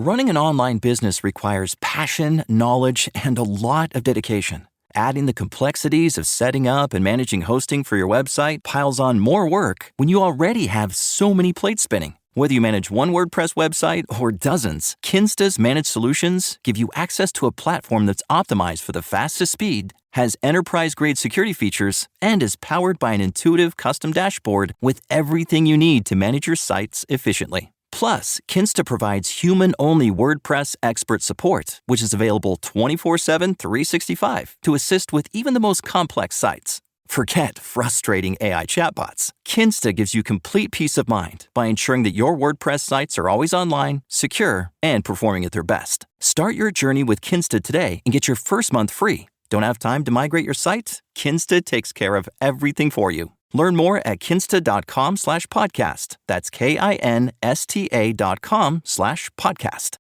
Running an online business requires passion, knowledge, and a lot of dedication. Adding the complexities of setting up and managing hosting for your website piles on more work when you already have so many plates spinning. Whether you manage one WordPress website or dozens, Kinsta's managed solutions give you access to a platform that's optimized for the fastest speed, has enterprise-grade security features, and is powered by an intuitive custom dashboard with everything you need to manage your sites efficiently. Plus, Kinsta provides human-only WordPress expert support, which is available 24/7, 365 to assist with even the most complex sites. Forget frustrating AI chatbots. Kinsta gives you complete peace of mind by ensuring that your WordPress sites are always online, secure, and performing at their best. Start your journey with Kinsta today and get your first month free. Don't have time to migrate your site? Kinsta takes care of everything for you. Learn more at kinsta.com/podcast. That's KINSTA.com/podcast.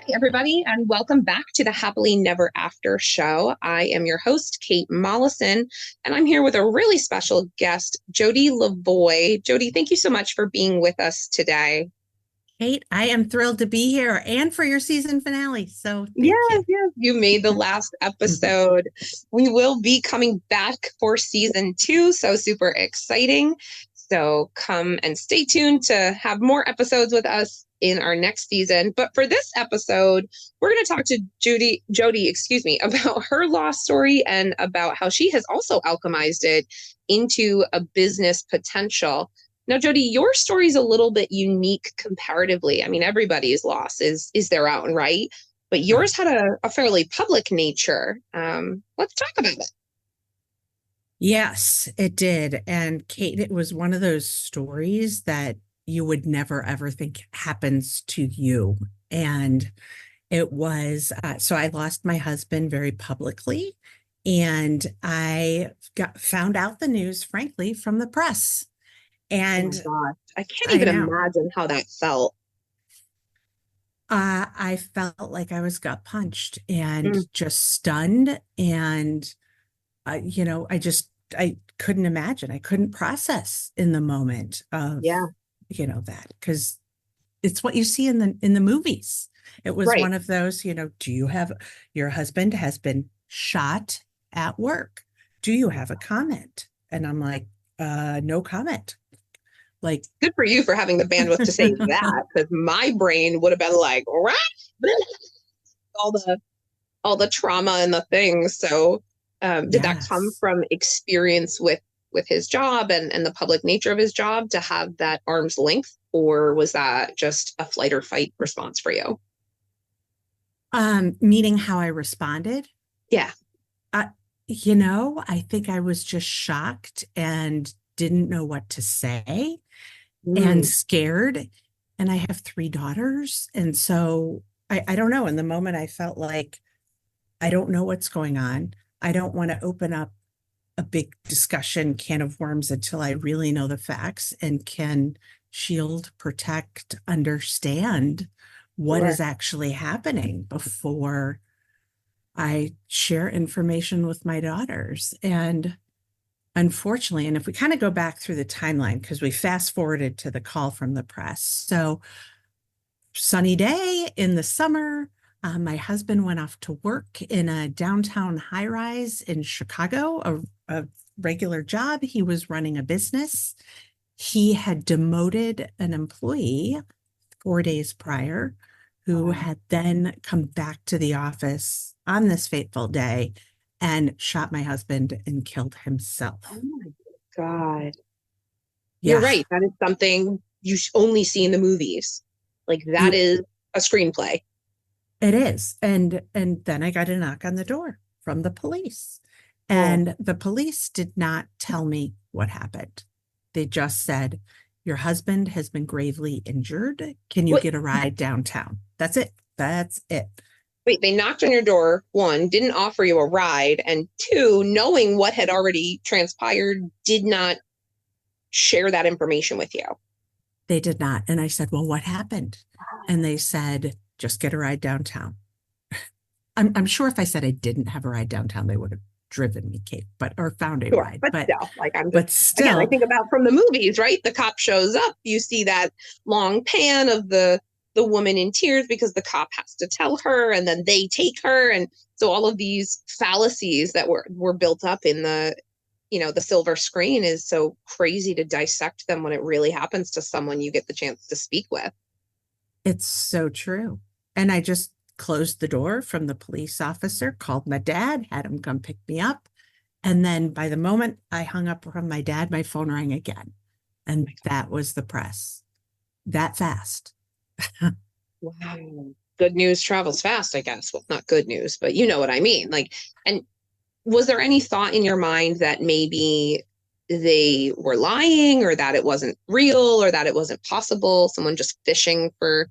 Hey, everybody, and welcome back to the Happily Never After show. I am your host, Kate Mollison, and I'm here with a really special guest, Jody Lavoie. Jody, thank you so much for being with us today. Kate, I am thrilled to be here and for your season finale. So yes, you made the last episode. We will be coming back for season 2, so super exciting. So come and stay tuned to have more episodes with us in our next season. But for this episode, we're going to talk to Jody, about her law story and about how she has also alchemized it into a business potential. Now, Jody, your story is a little bit unique comparatively. I mean, everybody's loss is their own, right? But yours had a fairly public nature. Let's talk about it. Yes, it did. And Kate, it was one of those stories that you would never, ever think happens to you. And it was, so I lost my husband very publicly, and I found out the news, frankly, from the press. And oh my gosh, I can't even imagine how that felt. I felt like I was gut punched and just stunned. And, I couldn't imagine. I couldn't process in the moment of, that, because it's what you see in the movies. It was one of those, do you have, your husband has been shot at work. Do you have a comment? And I'm like, no comment. Like, good for you for having the bandwidth to say that, because my brain would have been like, all the trauma and the things. So did that come from experience with his job and the public nature of his job to have that arm's length, or was that just a flight or fight response for you? Meaning how I responded? Yeah. I think I was just shocked and didn't know what to say and scared. And I have 3 daughters. And so I don't know. In the moment, I felt like, I don't know what's going on. I don't want to open up a big discussion can of worms until I really know the facts and can shield, protect, understand what is actually happening before I share information with my daughters. And unfortunately, and if we kind of go back through the timeline, because we fast forwarded to the call from the press. So sunny day in the summer, my husband went off to work in a downtown high rise in Chicago, a regular job. He was running a business. He had demoted an employee 4 days prior, who had then come back to the office on this fateful day and shot my husband and killed himself. Oh my God. Yeah. You're right. That is something you only see in the movies. Like, that is a screenplay. It is. And then I got a knock on the door from the police. And the police did not tell me what happened. They just said, your husband has been gravely injured. Can you get a ride downtown? That's it. That's it. Wait, they knocked on your door, one, didn't offer you a ride, and two, knowing what had already transpired, did not share that information with you. They did not. And I said, well, what happened? And they said, just get a ride downtown. I'm sure if I said I didn't have a ride downtown, they would have driven me, Kate, or found a Sure, ride. but still, like still, again, I think about from the movies, right? The cop shows up, you see that long pan of the woman in tears because the cop has to tell her, and then they take her, and so all of these fallacies that were built up in the silver screen is so crazy to dissect them when it really happens to someone you get the chance to speak with. It's so true. And I just closed the door from the police officer, called my dad, had him come pick me up. And then by the moment I hung up from my dad, my phone rang again. And that was the press. That fast. Wow. Good news travels fast, I guess. Well, not good news, but you know what I mean. And was there any thought in your mind that maybe they were lying, or that it wasn't real, or that it wasn't possible, someone just fishing for,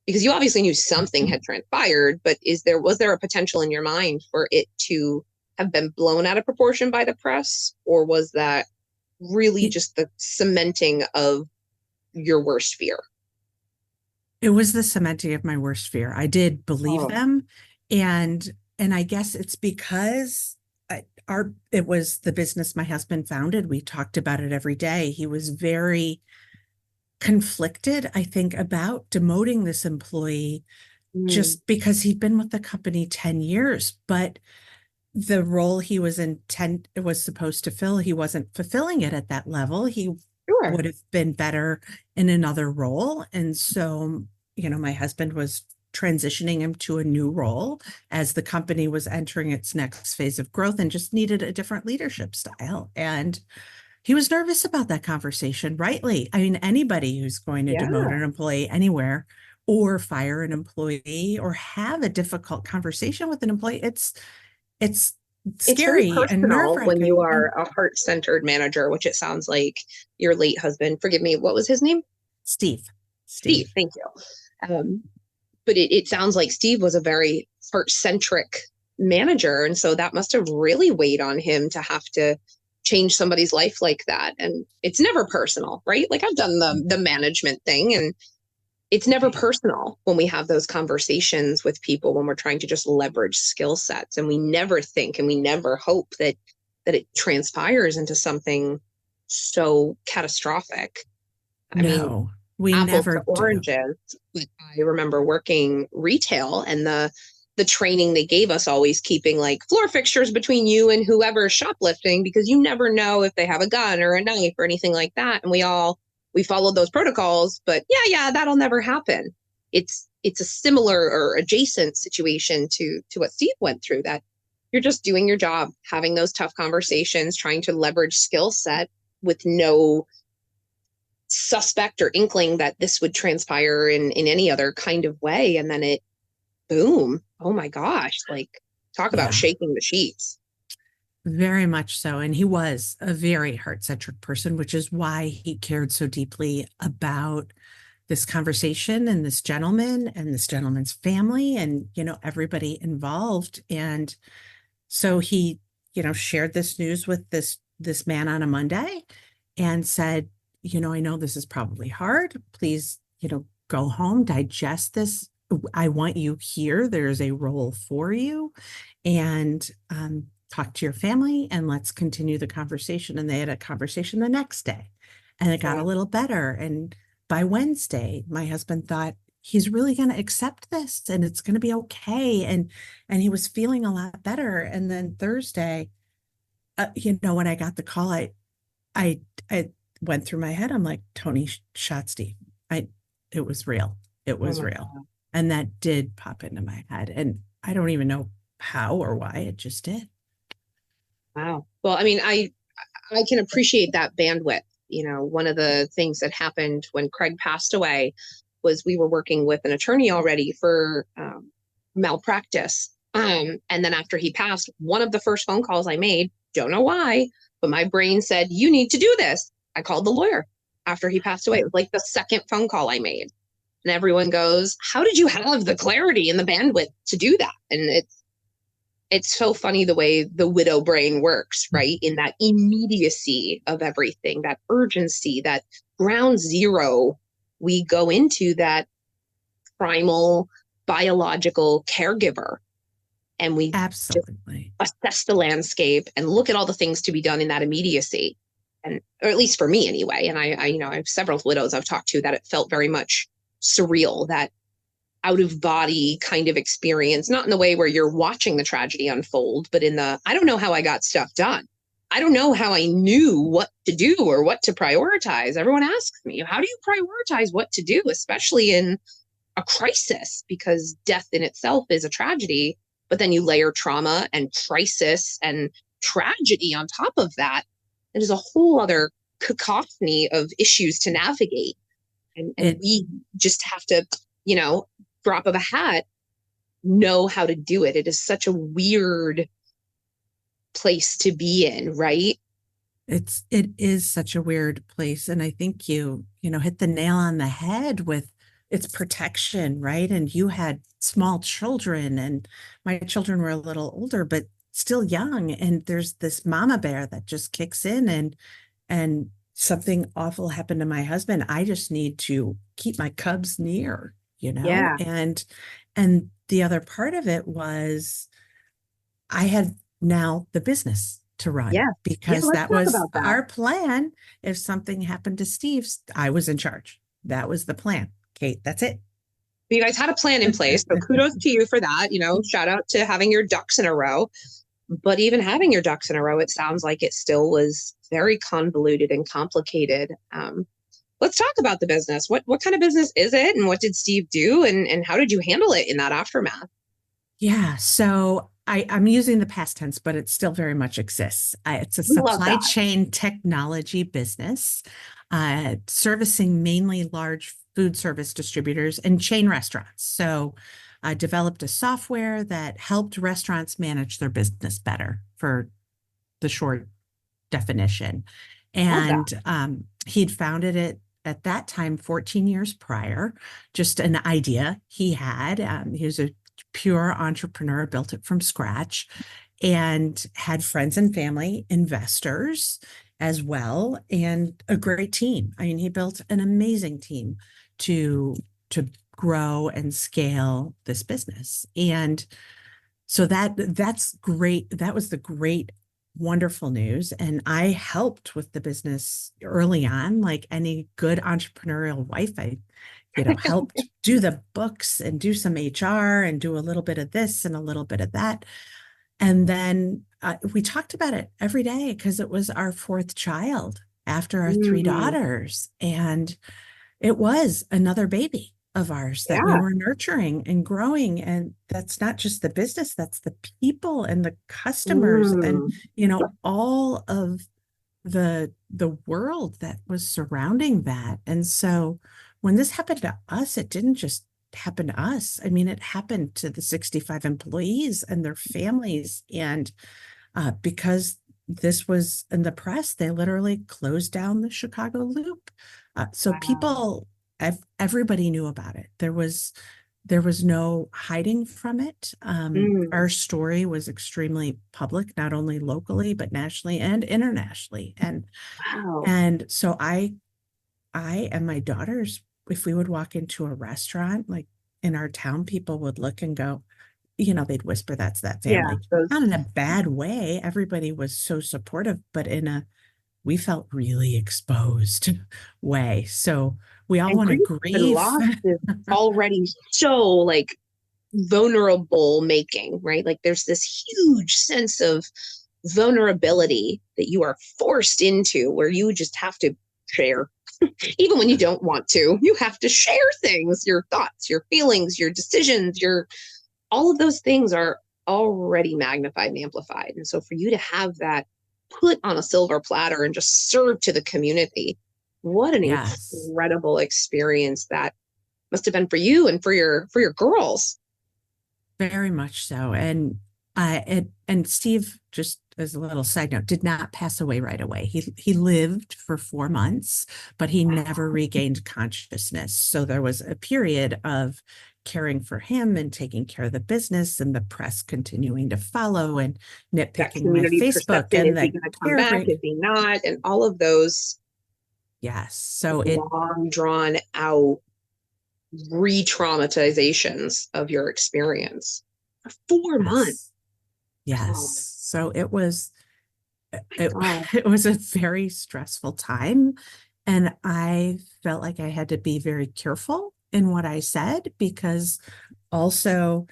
because you obviously knew something had transpired, but was there a potential in your mind for it to have been blown out of proportion by the press, or was that really just the cementing of your worst fear? It was the cementing of my worst fear. I did believe them. And I guess it's because it was the business my husband founded. We talked about it every day. He was very conflicted, I think, about demoting this employee just because he'd been with the company 10 years. But the role he was supposed to fill, he wasn't fulfilling it at that level. He would have been better in another role. And so, my husband was transitioning him to a new role as the company was entering its next phase of growth and just needed a different leadership style. And he was nervous about that conversation, rightly. I mean, anybody who's going to demote an employee anywhere or fire an employee or have a difficult conversation with an employee, it's scary and nerve-wracking when you are a heart-centered manager, which it sounds like your late husband, forgive me, what was his name? Steve, thank you. But it sounds like Steve was a very heart-centric manager, and so that must have really weighed on him to have to change somebody's life like that. And it's never personal, right? Like, I've done the management thing, and it's never personal when we have those conversations with people, when we're trying to just leverage skill sets, and we never think and we never hope that it transpires into something so catastrophic. I mean, we never to oranges. I remember working retail, and the training they gave us always keeping like floor fixtures between you and whoever's shoplifting, because you never know if they have a gun or a knife or anything like that. And we followed those protocols, but yeah, that'll never happen. It's a similar or adjacent situation to what Steve went through, that you're just doing your job, having those tough conversations, trying to leverage skill set with no suspect or inkling that this would transpire in any other kind of way. And then boom, oh my gosh, like, talk about shaking the sheets. Very much so. And he was a very heart-centric person, which is why he cared so deeply about this conversation and this gentleman and this gentleman's family and, everybody involved. And so he, shared this news with this man on a Monday and said, I know this is probably hard. Please, go home, digest this. I want you here. There's a role for you. And, talk to your family and let's continue the conversation. And they had a conversation the next day and it got a little better. And by Wednesday, my husband thought he's really going to accept this and it's going to be okay. And he was feeling a lot better. And then Thursday, when I got the call, I went through my head. I'm like, Tony shot Steve. It was real. It was real. God. And that did pop into my head. And I don't even know how or why, it just did. Wow. Well, I mean, I can appreciate that bandwidth. One of the things that happened when Craig passed away was we were working with an attorney already for malpractice. And then after he passed, one of the first phone calls I made, don't know why, but my brain said, you need to do this. I called the lawyer after he passed away. It was like the second phone call I made. And everyone goes, how did you have the clarity and the bandwidth to do that? And it's so funny the way the widow brain works, right? In that immediacy of everything, that urgency, that ground zero, we go into that primal biological caregiver, and we Absolutely assess the landscape and look at all the things to be done in that immediacy. And, or at least for me anyway. And I have several widows I've talked to that it felt very much surreal, that out of body kind of experience, not in the way where you're watching the tragedy unfold, but in the, I don't know how I got stuff done. I don't know how I knew what to do or what to prioritize. Everyone asks me, how do you prioritize what to do, especially in a crisis? Because death in itself is a tragedy, but then you layer trauma and crisis and tragedy on top of that. It is a whole other cacophony of issues to navigate. And we just have to, drop of a hat, know how to do it. It is such a weird place to be in, right? It is such a weird place. And I think you hit the nail on the head with its protection, right? And you had small children, and my children were a little older, but still young. And there's this mama bear that just kicks in, and something awful happened to my husband. I just need to keep my cubs near, Yeah. And the other part of it was I had now the business to run, because let's that talk was about that. our plan. If something happened to Steve, I was in charge. That was the plan. Kate, that's it. You guys had a plan in place. So kudos to you for that. Shout out to having your ducks in a row. But even having your ducks in a row, it sounds like it still was very convoluted and complicated. Let's talk about the business. What kind of business is it? And what did Steve do? And how did you handle it in that aftermath? Yeah. So I'm using the past tense, but it still very much exists. It's a supply chain technology business, servicing mainly large food service distributors and chain restaurants. So I developed a software that helped restaurants manage their business better, for the short definition. And he'd founded it at that time, 14 years prior, just an idea he had. He was a pure entrepreneur, built it from scratch, and had friends and family, investors as well, and a great team. I mean, he built an amazing team to grow and scale this business. And so that's great. That was the great, wonderful news. And I helped with the business early on, like any good entrepreneurial wife. I helped do the books and do some HR and do a little bit of this and a little bit of that. And then we talked about it every day, because it was our fourth child after our three daughters. And it was another baby of ours that we were nurturing and growing. And that's not just the business, that's the people and the customers and, all of the world that was surrounding that. And so when this happened to us, it didn't just happen to us. I mean, it happened to the 65 employees and their families. And because this was in the press, they literally closed down the Chicago Loop. So people, everybody knew about it. There was no hiding from it. Our story was extremely public, not only locally, but nationally and internationally. And so I and my daughters, if we would walk into a restaurant, like in our town, people would look and go, they'd whisper, that's that family. Not in a bad way. Everybody was so supportive, but we felt really exposed way. So we all want to grieve. Loss is already so vulnerable making, right? Like there's this huge sense of vulnerability that you are forced into, where you just have to share. Even when you don't want to, you have to share things, your thoughts, your feelings, your decisions, all of those things are already magnified and amplified. And so for you to have that put on a silver platter and just serve to the community, what an incredible experience that must have been for you and for your girls. Very much so. And And Steve, just as a little side note, did not pass away right away. He lived for 4 months, but he never regained consciousness. So there was a period of caring for him and taking care of the business, and the press continuing to follow and That nitpicking my community Facebook perception, and is he the going to come back? caregiving. Is he not? And all of those Yes. So it long drawn out re-traumatizations of your experience for 4 months. Yes. Oh So it was it, my God. it was a very stressful time. And I felt like I had to be very careful in what I said, because also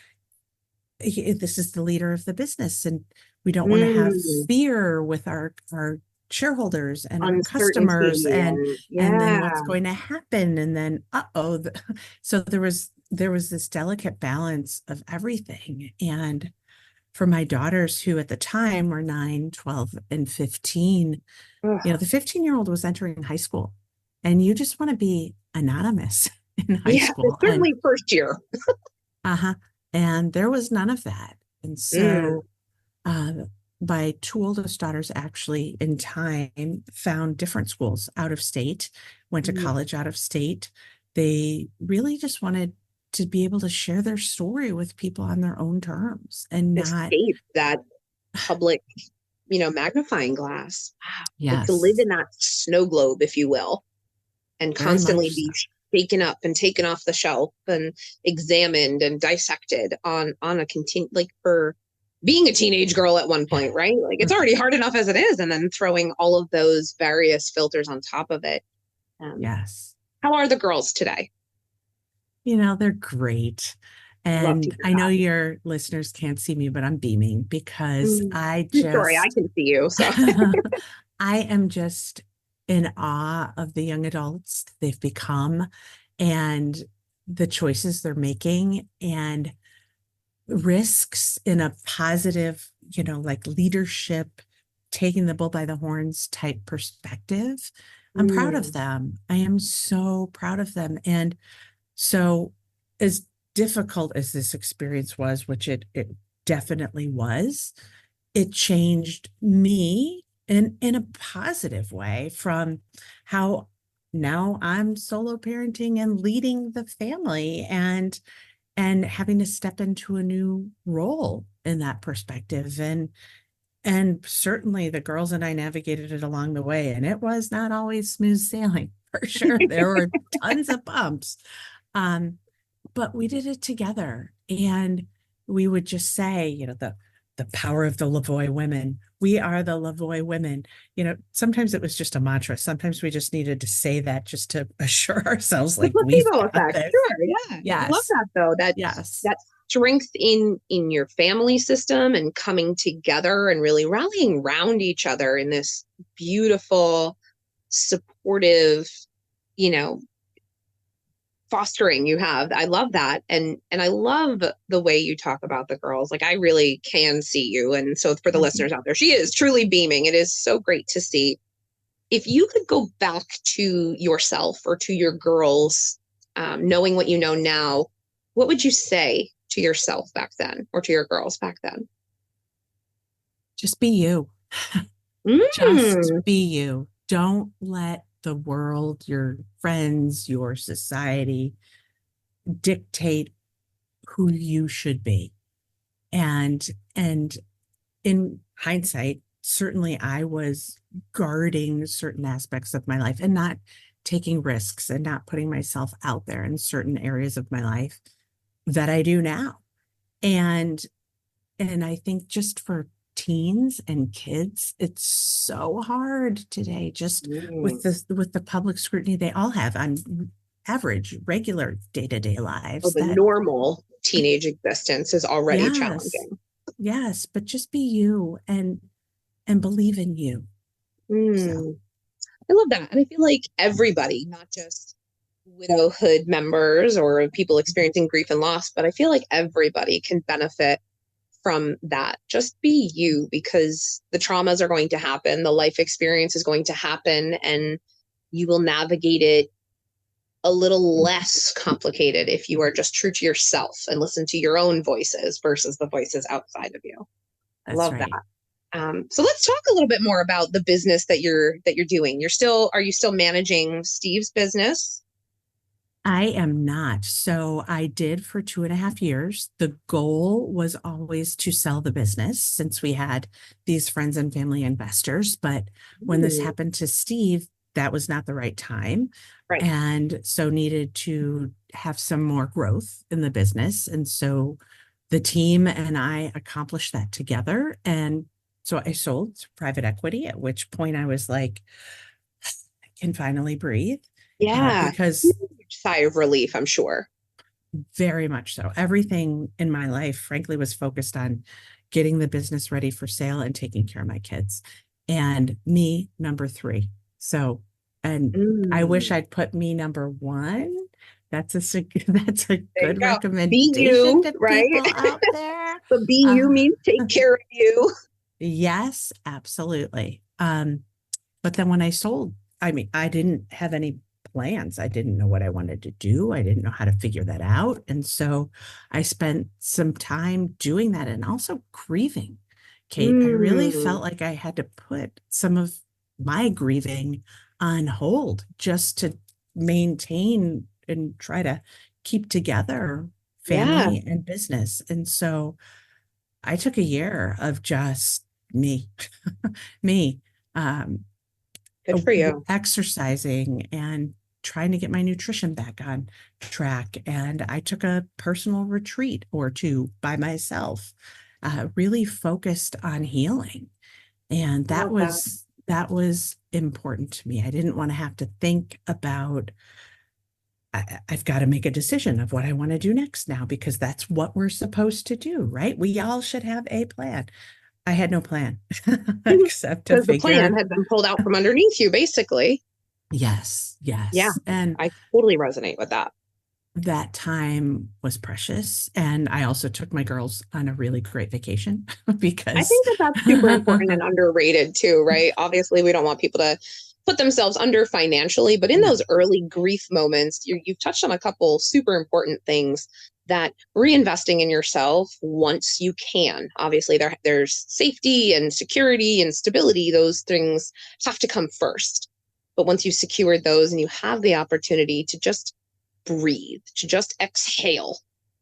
this is the leader of the business, and we don't want to have Mm, fear with our shareholders and our customers, uncertainty and and then yeah. what's going to happen, and then so there was this delicate balance of everything. And for my daughters, who at the time were 9, 12, and 15, Ugh. the 15-year-old was entering high school, and you just want to be anonymous in high Yeah, school. And certainly first year. uh-huh. And there was none of that. And Mm, so uh, my two oldest daughters actually in time found different schools out of state, went to mm. college out of state. They really just wanted to be able to share their story with people on their own terms and not, Escape that public, magnifying glass. Wow. Like to live yes, in that snow globe, if you will, and very constantly much so. be shaken up and taken off the shelf and examined and dissected on a continue, like for being a teenage girl at one Yeah. point, right? Like it's already hard enough as it is, and then throwing all of those various filters on top of it. Yes. How are the girls today? They're great. Love to And hear I know that. your listeners can't see me, but I'm beaming because True story. I can see you. So I am just in awe of the young adults they've become, and the choices they're making, and risks in a positive, like leadership, taking the bull by the horns type perspective. I'm proud of mm, them. I am so proud of them. And so, as difficult as this experience was, which it definitely was, it changed me in a positive way, from how now I'm solo parenting and leading the family, and having to step into a new role in that perspective. And certainly the girls and I navigated it along the way, and it was not always smooth sailing for sure. There were tons of bumps. Um, but we did it together. And we would just say, the power of the Lavoie women. We are the Lavoie women. Sometimes it was just a mantra. Sometimes we just needed to say that just to assure ourselves, the like, we've placebo got effect. this. Sure. Yeah. I love Yes. that though. Yes. That strength in your family system and coming together and really rallying around each other in this beautiful, supportive, you know, fostering you have. I love that. And I love the way you talk about the girls. Like I really can see you. And so for the listeners out there, she is truly beaming. It is so great to see. If you could go back to yourself or to your girls, knowing what you know now, what would you say to yourself back then or to your girls back then? Just be you. Just Mm. be you. Don't let the world, your friends, your society dictate who you should be. And in hindsight, certainly I was guarding certain aspects of my life and not taking risks and not putting myself out there in certain areas of my life that I do now. And I think just for teens and kids, it's so hard today, just with Mm. the public scrutiny they all have on average, regular day-to-day Oh, lives, the that normal teenage existence is already yes, challenging. yes, but just be you and believe in you. So Mm. I love that. And I feel like everybody, not just widowhood members or people experiencing grief and loss, but I feel like everybody can benefit from that. Just be you, because the traumas are going to happen, the life experience is going to happen, and you will navigate it a little less complicated if you are just true to yourself and listen to your own voices versus the voices outside of you. I That's love right. that. So let's talk a little bit more about the business that you're doing. Are you still managing Steve's business? I am not. So I did for 2.5 years. The goal was always to sell the business since we had these friends and family investors. But when this Ooh. happened to Steve, that was not the right time. Right. And so needed to have some more growth in the business. And so the team and I accomplished that together. And so I sold to private equity, at which point I was like, I can finally breathe. Yeah. Because Huge sigh of relief, I'm sure. very much so. Everything in my life, frankly, was focused on getting the business ready for sale and taking care of my kids. And me, number three. So, and I wish Mm. I'd put me number one. That's that's a There you good go. Be recommendation you, to right? people out there. But be you Uh, means take care of you. yes, absolutely. But then when I sold, I mean, I didn't have any plans. I didn't know what I wanted to do. I didn't know how to figure that out. And so I spent some time doing that and also grieving. Kate, I really Mm. felt like I had to put some of my grieving on hold just to maintain and try to keep together Yeah. family and business. And so I took a year of just me, me. Um, Good for you. exercising and trying to get my nutrition back on track. And I took a personal retreat or two by myself, really focused on healing. And I love that. that was important to me. I didn't want to have to think about I've got to make a decision of what I want to do next now because that's what we're supposed to do, right? We all should have a plan. I had no plan except to Because the plan figure. had been pulled out from underneath you, basically. Yes, Yeah, yes. And I totally resonate with that. that time was precious. And I also took my girls on a really great vacation I because think that that's super important and underrated too, right? Obviously, we don't want people to put themselves under financially, but in those no, early grief moments, you've touched on a couple super important things that reinvesting in yourself once you can. Obviously, there's safety and security and stability. Those things have to come first. But once you've secured those and you have the opportunity to just breathe, to just exhale,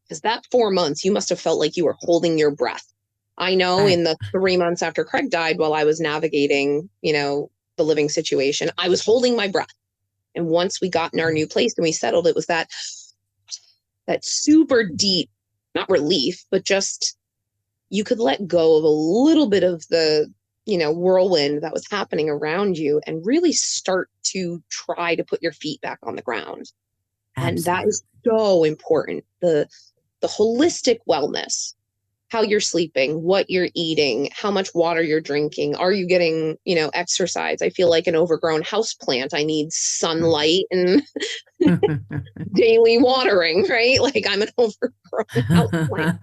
because that 4 months, you must have felt like you were holding your breath. I know I in the 3 months after Craig died, while I was navigating, the living situation, I was holding my breath. And once we got in our new place and we settled, it was that super deep, not relief, but just you could let go of a little bit of the, whirlwind that was happening around you and really start to try to put your feet back on the ground. And that absolutely. is so important. The holistic wellness, how you're sleeping, what you're eating, how much water you're drinking, are you getting, exercise? I feel like an overgrown house plant. I need sunlight and daily watering, right? Like I'm an overgrown house plant.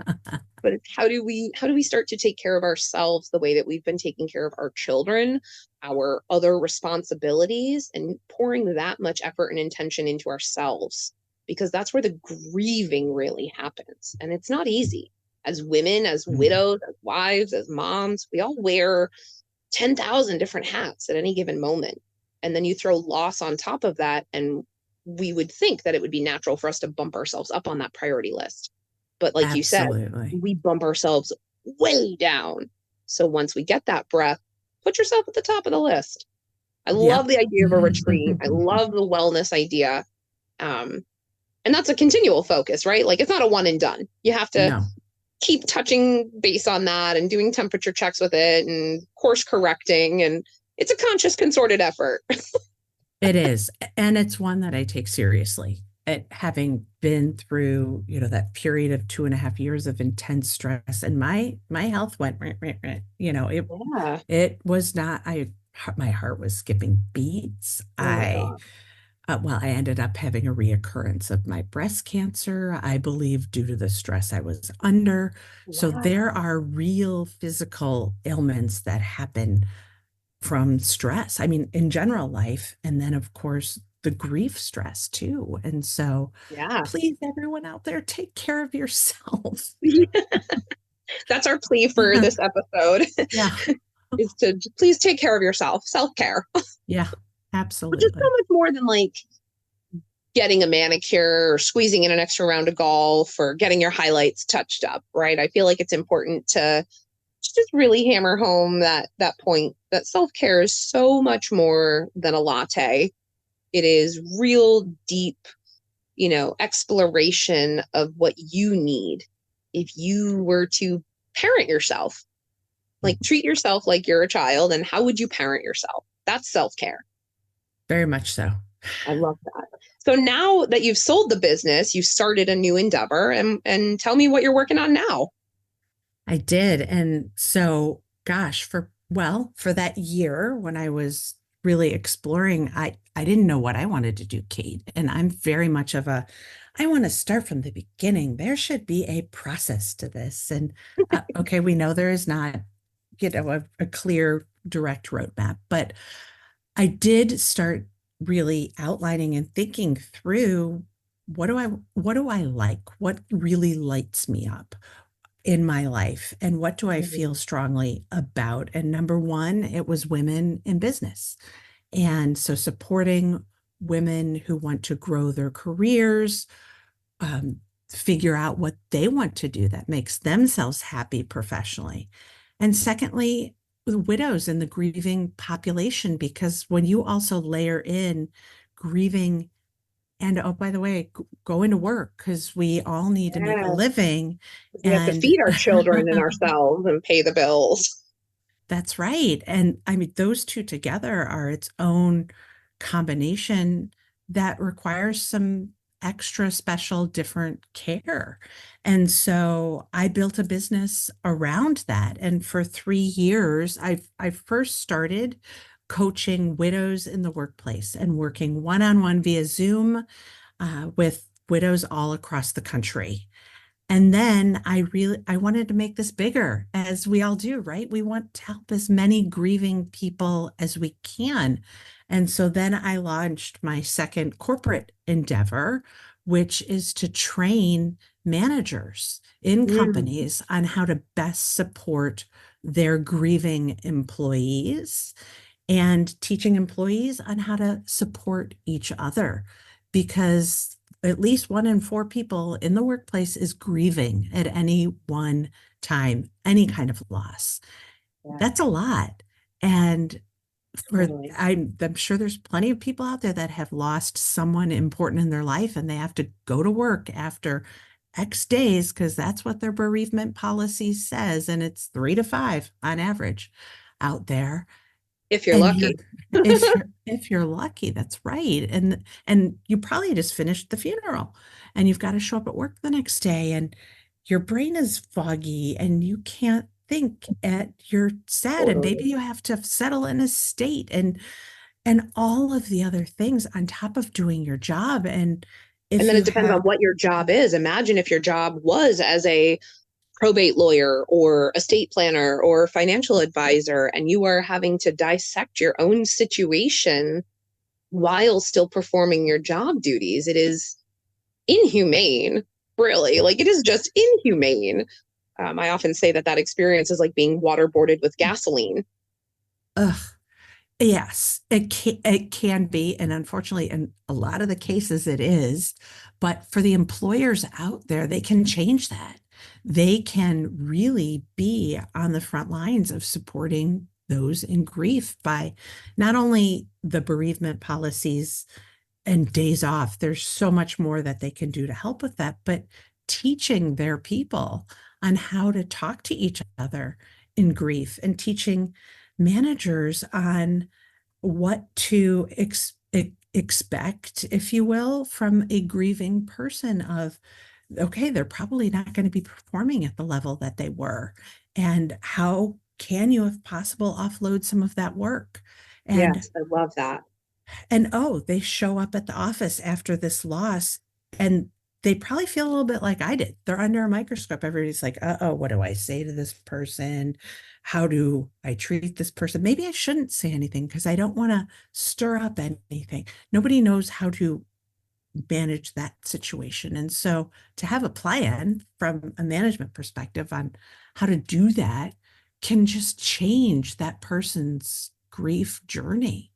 But it's how do we start to take care of ourselves the way that we've been taking care of our children, our other responsibilities, and pouring that much effort and intention into ourselves, because that's where the grieving really happens. And it's not easy. As women, as widows, as wives, as moms, we all wear 10,000 different hats at any given moment. And then you throw loss on top of that, and we would think that it would be natural for us to bump ourselves up on that priority list. But like you said, Absolutely. we bump ourselves way down. So once we get that breath, put yourself at the top of the list. I love Yep. the idea of a retreat. I love the wellness idea. And that's a continual focus, right? Like it's not a one and done. You have to No. keep touching base on that and doing temperature checks with it and course correcting. And it's a conscious, concerted effort. It is. And it's one that I take seriously. Having been through, that period of 2.5 years of intense stress and my health went, Yeah. it was not, my heart was skipping beats. Oh my God. I ended up having a reoccurrence of my breast cancer, I believe, due to the stress I was under. So there Wow. are real physical ailments that happen from stress. I mean, in general life. And then, of course, the grief stress too. And so Yeah. please, everyone out there, take care of yourself. That's our plea for this episode. Yeah. Is to please take care of yourself. Self-care. Yeah, Which is so absolutely. much more than like getting a manicure or squeezing in an extra round of golf or getting your highlights touched up, right? I feel like it's important to just really hammer home that point that self-care is so much more than a latte. It is real deep, exploration of what you need. If you were to parent yourself, like treat yourself like you're a child, and how would you parent yourself? That's self-care. Very much so. I love that. So now that you've sold the business, you started a new endeavor, and tell me what you're working on now. I did. And so, gosh, for that year when I was really exploring, I didn't know what I wanted to do, Kate. And I'm very much of I want to start from the beginning. There should be a process to this. And okay, we know there is not, a clear, direct roadmap, but I did start really outlining and thinking through what do I like? What really lights me up in my life? And what do I feel strongly about? And number one, it was women in business. And so supporting women who want to grow their careers, figure out what they want to do that makes themselves happy professionally. And secondly, widows and the grieving population, because when you also layer in grieving and, oh, by the way, go into work because we all need to make a living. We have to And feed our children and ourselves and pay the bills. that's right. And I mean, those two together are its own combination that requires some extra special different care. And so I built a business around that. And for 3 years, I first started coaching widows in the workplace and working one-on-one via Zoom with widows all across the country. And then I wanted to make this bigger, as we all do, right? We want to help as many grieving people as we can. And so then I launched my second corporate endeavor, which is to train managers in companies on how to best support their grieving employees and teaching employees on how to support each other, because at least 1 in 4 people in the workplace is grieving at any one time, any kind of loss. Yeah. That's a lot. And Totally. I'm sure there's plenty of people out there that have lost someone important in their life and they have to go to work after X days because that's what their bereavement policy says. And it's 3 to 5 on average out there. If you're lucky. If you're lucky, that's right. And you probably just finished the funeral and you've got to show up at work the next day and your brain is foggy and you can't think, and you're sad, and maybe you have to settle in a state and all of the other things on top of doing your job. And then it depends on what your job is. Imagine if your job was as a probate lawyer or estate planner or financial advisor, and you are having to dissect your own situation while still performing your job duties. It is inhumane, really. Like, it is just inhumane. I often say that experience is like being waterboarded with gasoline. Ugh. Yes, it can be. And unfortunately, in a lot of the cases it is. But for the employers out there, they can change that. They can really be on the front lines of supporting those in grief by not only the bereavement policies and days off. There's so much more that they can do to help with that, but teaching their people on how to talk to each other in grief and teaching managers on what to expect, if you will, from a grieving person of, okay, they're probably not going to be performing at the level that they were. And how can you, if possible, offload some of that work? And yes, I love that. and oh, they show up at the office after this loss and they probably feel a little bit like I did. They're under a microscope. Everybody's like, uh-oh, what do I say to this person? How do I treat this person? Maybe I shouldn't say anything because I don't want to stir up anything. Nobody knows how to manage that situation. And so to have a plan from a management perspective on how to do that can just change that person's grief journey.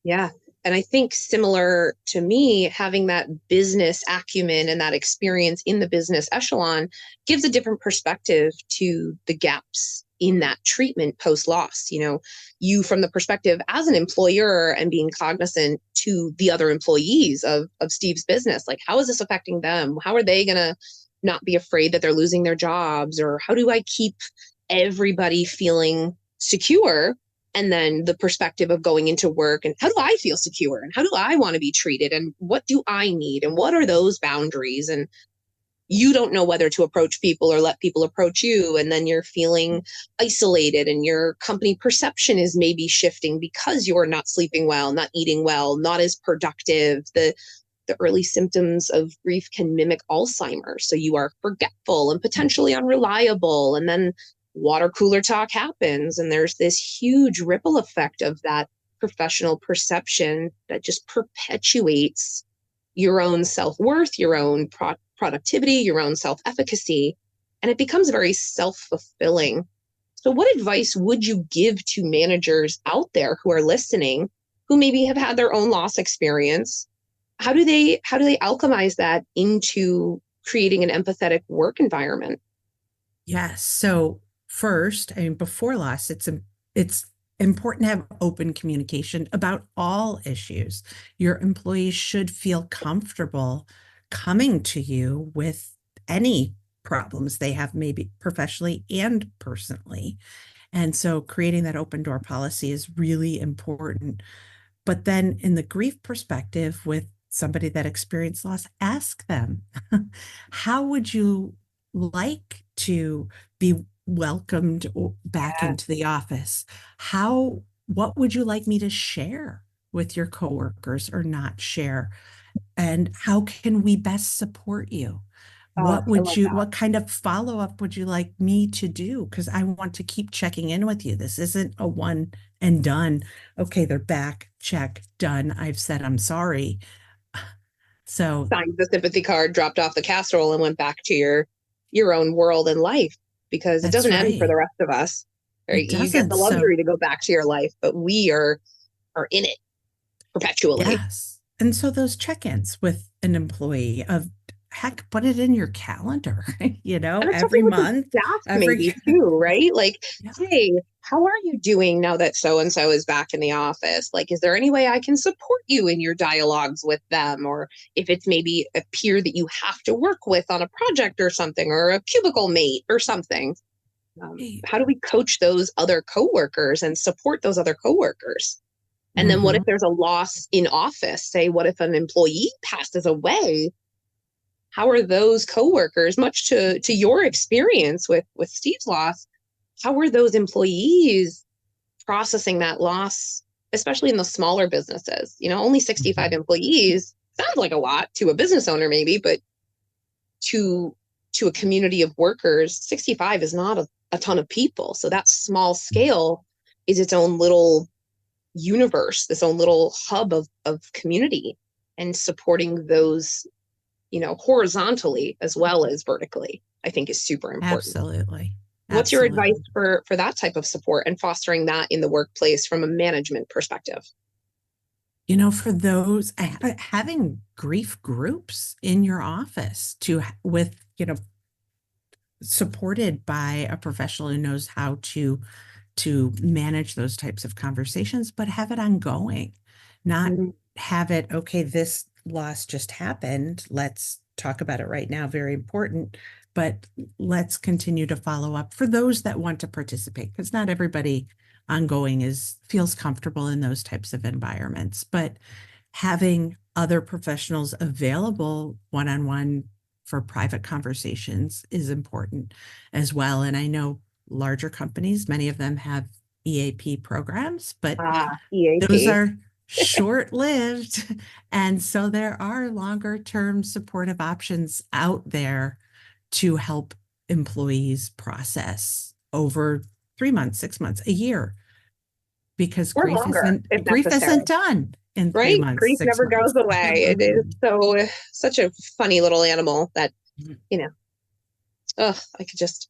Yeah. And I think similar to me, having that business acumen and that experience in the business echelon gives a different perspective to the gaps in that treatment post loss. You from the perspective as an employer and being cognizant to the other employees of Steve's business, like how is this affecting them? How are they going to not be afraid that they're losing their jobs? Or how do I keep everybody feeling secure? And then the perspective of going into work and how do I feel secure and how do I want to be treated and what do I need and what are those boundaries? And you don't know whether to approach people or let people approach you. And then you're feeling isolated and your company perception is maybe shifting because you're not sleeping well, not eating well, not as productive. The early symptoms of grief can mimic Alzheimer's. So you are forgetful and potentially unreliable. And then water cooler talk happens. And there's this huge ripple effect of that professional perception that just perpetuates your own self-worth, your own productivity, your own self-efficacy. And it becomes very self-fulfilling. So what advice would you give to managers out there who are listening, who maybe have had their own loss experience? How do they alchemize that into creating an empathetic work environment? Yes. So first, I mean, before loss, it's important to have open communication about all issues. Your employees should feel comfortable coming to you with any problems they have, maybe professionally and personally. And so creating that open door policy is really important. But then in the grief perspective, with somebody that experienced loss, ask them, how would you like to be welcomed back into the office? What would you like me to share with your coworkers or not share? And how can we best support you? What kind of follow-up would you like me to do? Because I want to keep checking in with you. This isn't a one and done. Okay, they're back, check, done. I've said I'm sorry. So signed the sympathy card, dropped off the casserole, and went back to your own world and life, because it doesn't end for the rest of us. Right? It You get doesn't. the luxury to go back to your life, but we are in it perpetually. Yes. And so those check-ins with an employee of heck, put it in your calendar, And it's every something with the month, staff maybe too, right? Like, hey, how are you doing now that so-and-so is back in the office? Like, is there any way I can support you in your dialogues with them? Or if it's maybe a peer that you have to work with on a project or something, or a cubicle mate or something. How do we coach those other coworkers and support those other coworkers? And then what if there's a loss in office? Say, what if an employee passes away? How are those coworkers, much to your experience with Steve's loss, how are those employees processing that loss, especially in the smaller businesses? Only 65 employees sounds like a lot to a business owner maybe, but to a community of workers, 65 is not a ton of people. So that small scale is its own little universe, this own little hub of community, and supporting those horizontally as well as vertically, I think is super important. Absolutely. What's your advice for that type of support and fostering that in the workplace from a management perspective? For those, having grief groups in your office supported by a professional who knows how to manage those types of conversations, but have it ongoing, not have it, okay, this loss just happened. Let's talk about it right now. Very important, but let's continue to follow up for those that want to participate, because not everybody ongoing feels comfortable in those types of environments. But having other professionals available one-on-one for private conversations is important as well. And I know larger companies, many of them have EAP programs, but EAP. short-lived. And so there are longer-term supportive options out there to help employees process over 3 months, 6 months, a year, because Or longer if grief necessary. isn't done in three Right? months, Grief six never months. goes away. It is such a funny little animal that, you know, I could just,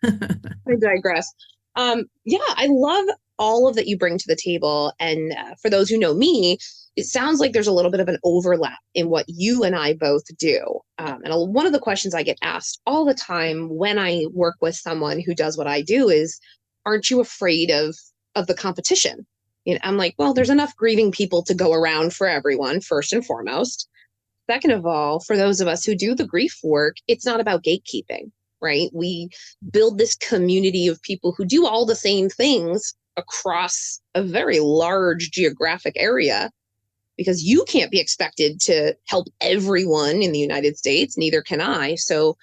I digress. Yeah, I love all of that you bring to the table. And for those who know me, it sounds like there's a little bit of an overlap in what you and I both do. One of the questions I get asked all the time when I work with someone who does what I do is, aren't you afraid of the competition? You know, I'm like, well, there's enough grieving people to go around for everyone, first and foremost. Second of all, for those of us who do the grief work, it's not about gatekeeping, right? We build this community of people who do all the same things across a very large geographic area, because you can't be expected to help everyone in the United States, neither can I. So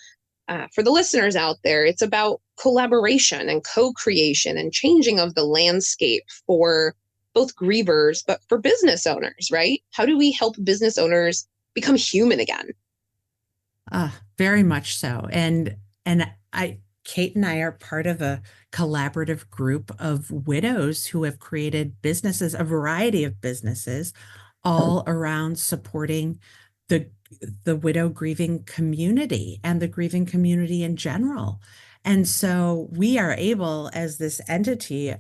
for the listeners out there, it's about collaboration and co-creation and changing of the landscape for both grievers, but for business owners, right? How do we help business owners become human again? Very much so. And Kate and I are part of a collaborative group of widows who have created businesses, a variety of businesses, all around supporting the widow grieving community and the grieving community in general. And so we are able, as this entity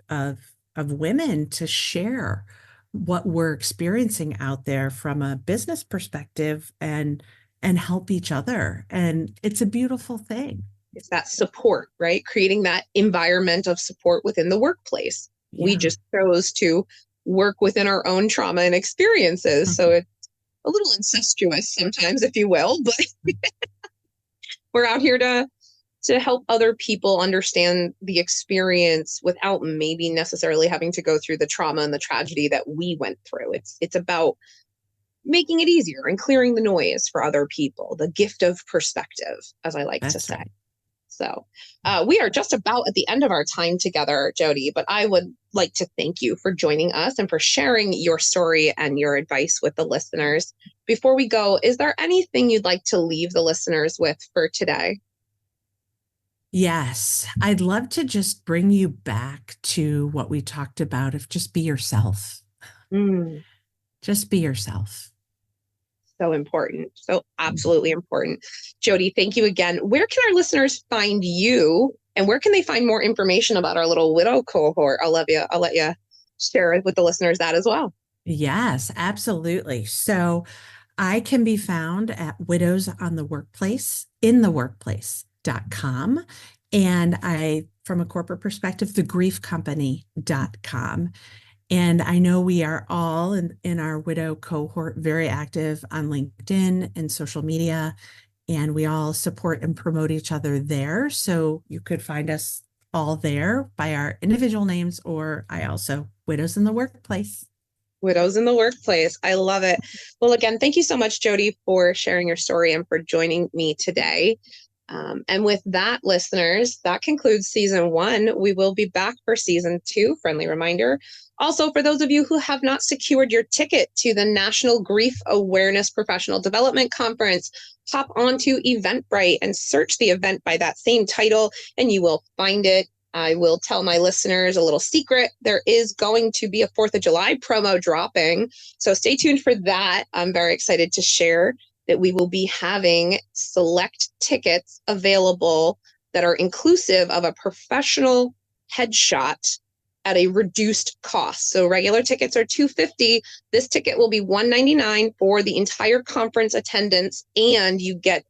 of women, to share what we're experiencing out there from a business perspective and help each other. And it's a beautiful thing. It's that support, right? Creating that environment of support within the workplace. Yeah. We just chose to work within our own trauma and experiences. Mm-hmm. So it's a little incestuous sometimes, if you will, but we're out here to help other people understand the experience without maybe necessarily having to go through the trauma and the tragedy that we went through. It's about making it easier and clearing the noise for other people, the gift of perspective, as I like to say. Right. So we are just about at the end of our time together, Jody, but I would like to thank you for joining us and for sharing your story and your advice with the listeners. Before we go, is there anything you'd like to leave the listeners with for today? Yes, I'd love to just bring you back to what we talked about of just be yourself. Just be yourself. So important. So absolutely important. Jody, thank you again. Where can our listeners find you, and where can they find more information about our little widow cohort? I'll let you share it with the listeners that as well. Yes, absolutely. So I can be found at widowsintheworkplace.com. And from a corporate perspective, thegriefcompany.com. And I know we are all in our widow cohort very active on LinkedIn and social media, and we all support and promote each other there. So you could find us all there by our individual names, or I also Widows in the Workplace. Widows in the Workplace. I love it. Well, again, thank you so much, Jody, for sharing your story and for joining me today. And with that, listeners, that concludes season 1. We will be back for season 2. Friendly reminder. Also, for those of you who have not secured your ticket to the National Grief Awareness Professional Development Conference, hop onto Eventbrite and search the event by that same title, and you will find it. I will tell my listeners a little secret. There is going to be a 4th of July promo dropping, so stay tuned for that. I'm very excited to share that we will be having select tickets available that are inclusive of a professional headshot at a reduced cost. So regular tickets are $250. This ticket will be $199 for the entire conference attendance, and you get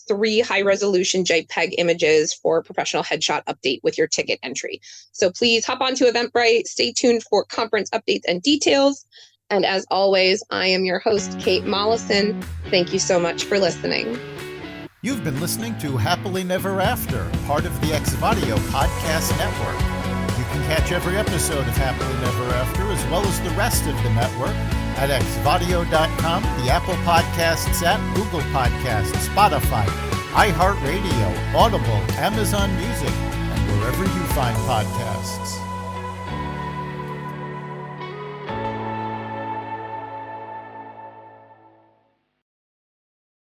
3 high-resolution JPEG images for a professional headshot update with your ticket entry. So please hop onto Eventbrite. Stay tuned for conference updates and details. And as always, I am your host, Kate Mollison. Thank you so much for listening. You've been listening to Happily Never After, part of the Xvadio Podcast Network. You can catch every episode of Happily Never After, as well as the rest of the network, at xvadio.com, the Apple Podcasts app, Google Podcasts, Spotify, iHeartRadio, Audible, Amazon Music, and wherever you find podcasts.